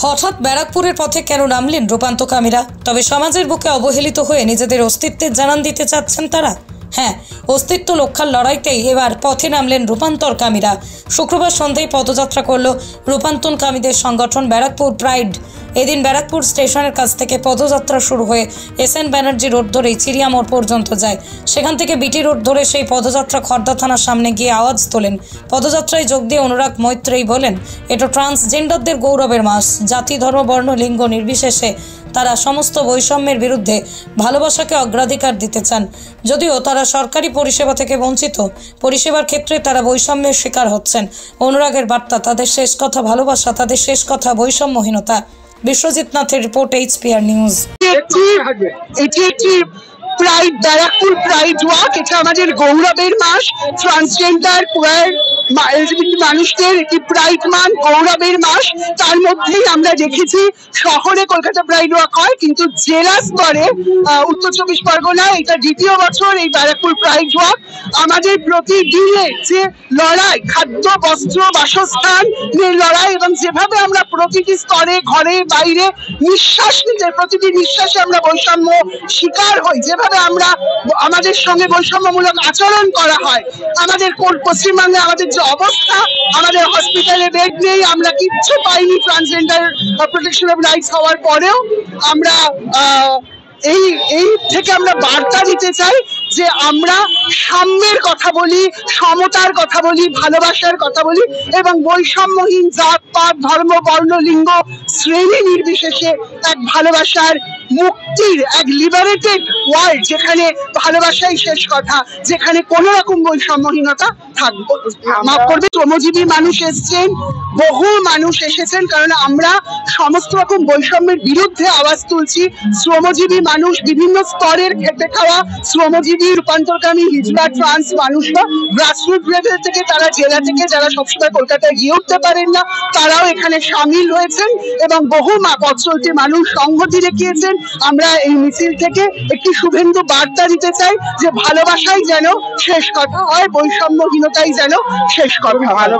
হঠাৎ ব্যারাকপুরের পথে কেন নামলেন রূপান্তরকামীরা? তবে সমাজের বুকে অবহেলিত হয়ে নিজেদের অস্তিত্বের জানান দিতে চাচ্ছেন তারা। হ্যাঁ, অস্তিত্ব রক্ষার লড়াইতেই এবার পথে নামলেন রূপান্তরকামীরা। শুক্রবার সন্ধ্যায় পদযাত্রা করল রূপান্তরকামীদের সংগঠন ব্যারাকপুর প্রাইড। এদিন ব্যারাকপুর স্টেশনের কাছ থেকে পদযাত্রা শুরু হয়ে SN ব্যানার্জি রোড ধরেই চিড়িয়া মোড় পর্যন্ত যায়। সেখান থেকে বিটি রোড ধরে সেই পদযাত্রা খড়দা থানার সামনে গিয়ে আওয়াজ তোলেন। পদযাত্রায় যোগ দিয়ে অনুরাগ মৈত্রেয়ী বলেন, এটা ট্রান্সজেন্ডারদের গৌরবের মাস। জাতি, ধর্ম, বর্ণ, লিঙ্গ নির্বিশেষে তারা সমস্ত বৈষম্যের বিরুদ্ধে ভালোবাসাকে অগ্রাধিকার দিতে চান। যদিও তারা সরকারি পরিষেবা থেকে বঞ্চিত, পরিষেবার ক্ষেত্রে তারা বৈষম্যের শিকার হচ্ছেন। অনুরাগের বার্তা, তাদের শেষ কথা ভালোবাসা, তাদের শেষ কথা বৈষম্যহীনতা। বিশ্বজিৎ নাথের রিপোর্ট, HPR নিউজ। এটি একটি প্রাইড, ব্যারাকপুর প্রাইড ওয়াক। এটা আমাদের গৌরবের মাস। ট্রান্সজেন্ডার, কোয়ার, LGBT মানুষদের একটি প্রাইড মান, গৌরবের মাস। তার মধ্যেই আমরা দেখেছি শহরে কলকাতা প্রাইড ওয়াক হয়, কিন্তু জেলা স্তরে উত্তর চব্বিশ পরগনায় এটা দ্বিতীয় বছর এই ব্যারাকপুর প্রাইড ওয়াক। আমাদের প্রতিদিনের যে লড়াই, খাদ্য, বস্ত্র, বাসস্থান নিয়ে লড়াই, এবং যেভাবে আমরা প্রতিটি স্তরে, ঘরে, বাইরে নিঃশ্বাস নিতে, প্রতিটি নিঃশ্বাসে আমরা বৈষম্য শিকার হই, যেভাবে আমরা আমাদের সঙ্গে বৈষম্যমূলক আচরণ করা হয়। আমাদের পশ্চিমবঙ্গে আমাদের যে অবস্থা, আমাদের হসপিটালে বেড নেই, আমরা কিচ্ছু পাইনি ট্রান্সজেন্ডার প্রোটেকশন অফ রাইটস হওয়ার পরেও। আমরা এই থেকে আমরা বার্তা দিতে চাই যে আমরা সাম্যের কথা বলি, সমতার কথা বলি, ভালোবাসার কথা বলি, এবং বৈষম্যহীন জাত পাত, ধর্ম, বর্ণ, লিঙ্গ, শ্রেণী নির্বিশেষে এক ভালোবাসার মুক্তির, এক লিবারেটেড ওয়ার্ল্ড, যেখানে ভালোবাসাই শেষ কথা, যেখানে কোনো রকম বৈষম্যহীনতা থাকবে। মাফ করবে, শ্রমজীবী মানুষ এসছেন, বহু মানুষ এসেছেন, কারণ আমরা সমস্ত রকম বৈষম্যের বিরুদ্ধে আওয়াজ তুলছি। শ্রমজীবী মানুষ, বিভিন্ন স্তরের খেটে খাওয়া শ্রমজীবী, রূপান্তরকামী, হিজড়া, ট্রান্স মানুষরা গ্রাসরুট লেভেল থেকে, তারা জেলা থেকে, যারা সবসময় কলকাতায় গিয়ে উঠতে পারেন না, তারাও এখানে সামিল হয়েছেন, এবং বহু পথ চলতি মানুষ সংহতি দেখিয়েছেন। আমরা এই মিছিল থেকে একটি শুভেন্দু বার্তা দিতে চাই যে ভালোবাসাই যেন শেষ কথা হয়, বৈষম্যহীনতাই যেন শেষ কথা হয়।